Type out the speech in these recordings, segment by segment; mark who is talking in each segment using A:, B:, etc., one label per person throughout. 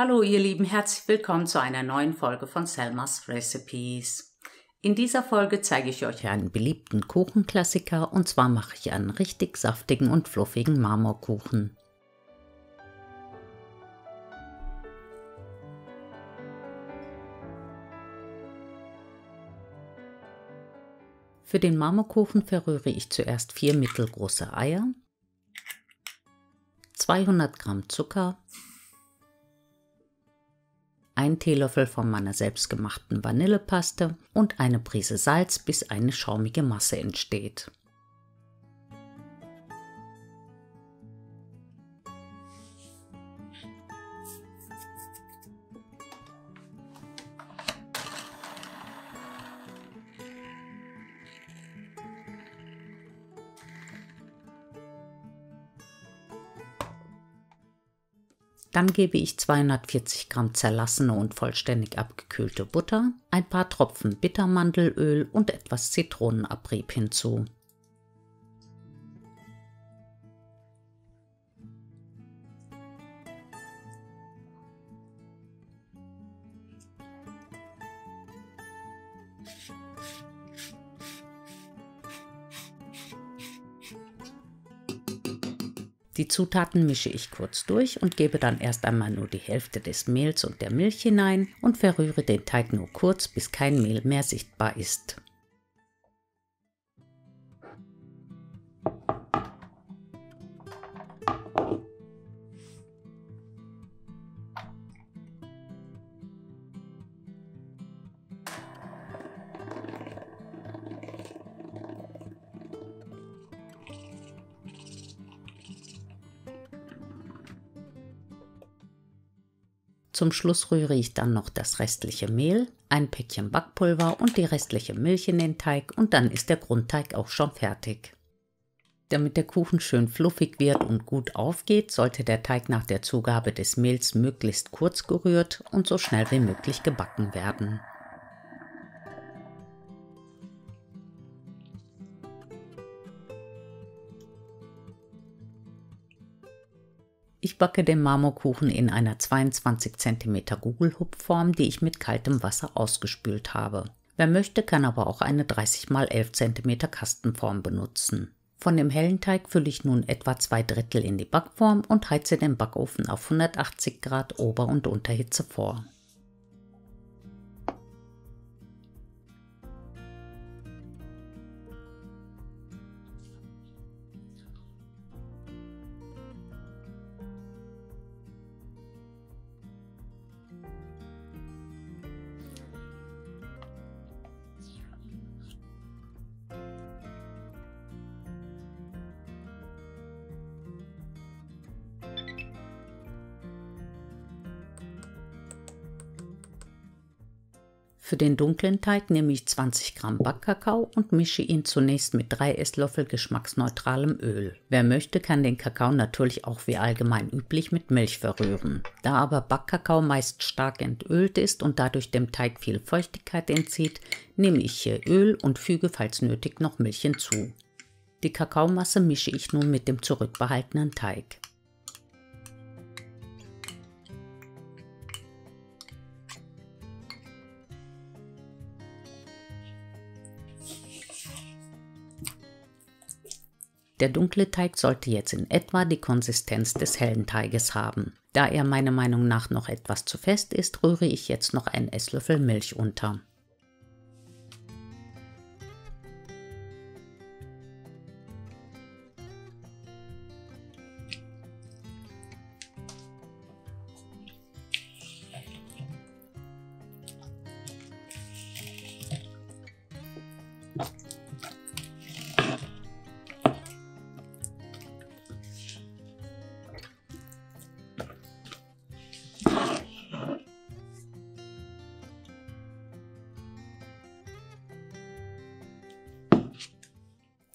A: Hallo ihr Lieben, herzlich willkommen zu einer neuen Folge von Selmas Recipes. In dieser Folge zeige ich euch einen beliebten Kuchenklassiker und zwar mache ich einen richtig saftigen und fluffigen Marmorkuchen. Für den Marmorkuchen verrühre ich zuerst 4 mittelgroße Eier, 200 Gramm Zucker, 1 Teelöffel von meiner selbstgemachten Vanillepaste und eine Prise Salz, bis eine schaumige Masse entsteht. Dann gebe ich 240 Gramm zerlassene und vollständig abgekühlte Butter, ein paar Tropfen Bittermandelöl und etwas Zitronenabrieb hinzu. Die Zutaten mische ich kurz durch und gebe dann erst einmal nur die Hälfte des Mehls und der Milch hinein und verrühre den Teig nur kurz, bis kein Mehl mehr sichtbar ist. Zum Schluss rühre ich dann noch das restliche Mehl, ein Päckchen Backpulver und die restliche Milch in den Teig und dann ist der Grundteig auch schon fertig. Damit der Kuchen schön fluffig wird und gut aufgeht, sollte der Teig nach der Zugabe des Mehls möglichst kurz gerührt und so schnell wie möglich gebacken werden. Ich backe den Marmorkuchen in einer 22 cm Gugelhupfform, die ich mit kaltem Wasser ausgespült habe. Wer möchte, kann aber auch eine 30 x 11 cm Kastenform benutzen. Von dem hellen Teig fülle ich nun etwa 2/3 in die Backform und heize den Backofen auf 180 Grad Ober- und Unterhitze vor. Für den dunklen Teig nehme ich 20 Gramm Backkakao und mische ihn zunächst mit 3 Esslöffel geschmacksneutralem Öl. Wer möchte, kann den Kakao natürlich auch wie allgemein üblich mit Milch verrühren. Da aber Backkakao meist stark entölt ist und dadurch dem Teig viel Feuchtigkeit entzieht, nehme ich hier Öl und füge falls nötig noch Milch hinzu. Die Kakaomasse mische ich nun mit dem zurückbehaltenen Teig. Der dunkle Teig sollte jetzt in etwa die Konsistenz des hellen Teiges haben. Da er meiner Meinung nach noch etwas zu fest ist, rühre ich jetzt noch einen Esslöffel Milch unter.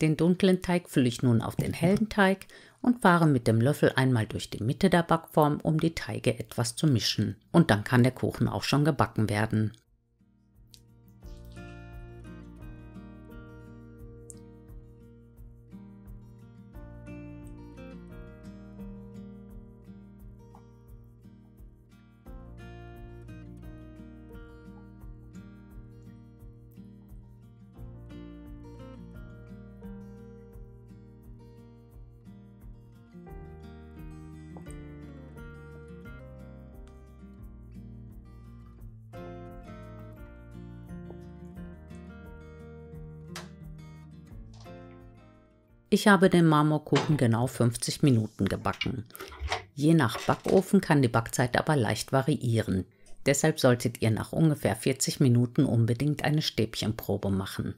A: Den dunklen Teig fülle ich nun auf den hellen Teig und fahre mit dem Löffel einmal durch die Mitte der Backform, um die Teige etwas zu mischen. Und dann kann der Kuchen auch schon gebacken werden. Ich habe den Marmorkuchen genau 50 Minuten gebacken. Je nach Backofen kann die Backzeit aber leicht variieren. Deshalb solltet ihr nach ungefähr 40 Minuten unbedingt eine Stäbchenprobe machen.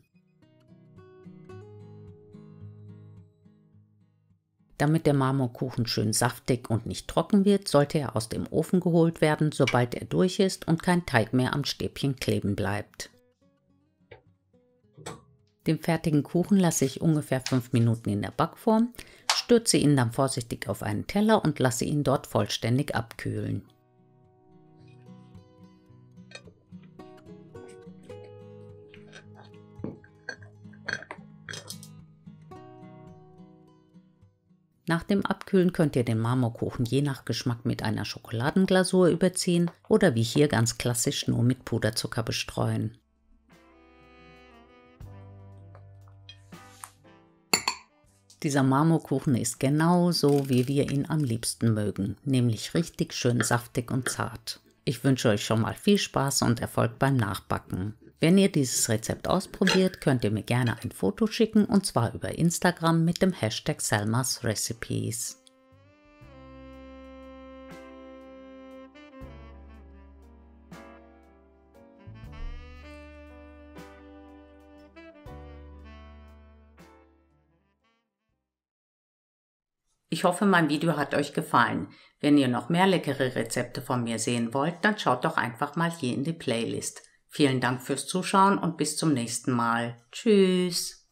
A: Damit der Marmorkuchen schön saftig und nicht trocken wird, sollte er aus dem Ofen geholt werden, sobald er durch ist und kein Teig mehr am Stäbchen kleben bleibt. Den fertigen Kuchen lasse ich ungefähr 5 Minuten in der Backform, stürze ihn dann vorsichtig auf einen Teller und lasse ihn dort vollständig abkühlen. Nach dem Abkühlen könnt ihr den Marmorkuchen je nach Geschmack mit einer Schokoladenglasur überziehen oder wie hier ganz klassisch nur mit Puderzucker bestreuen. Dieser Marmorkuchen ist genau so, wie wir ihn am liebsten mögen, nämlich richtig schön saftig und zart. Ich wünsche euch schon mal viel Spaß und Erfolg beim Nachbacken. Wenn ihr dieses Rezept ausprobiert, könnt ihr mir gerne ein Foto schicken, und zwar über Instagram mit dem Hashtag Selmas Recipes. Ich hoffe, mein Video hat euch gefallen. Wenn ihr noch mehr leckere Rezepte von mir sehen wollt, dann schaut doch einfach mal hier in die Playlist. Vielen Dank fürs Zuschauen und bis zum nächsten Mal. Tschüss!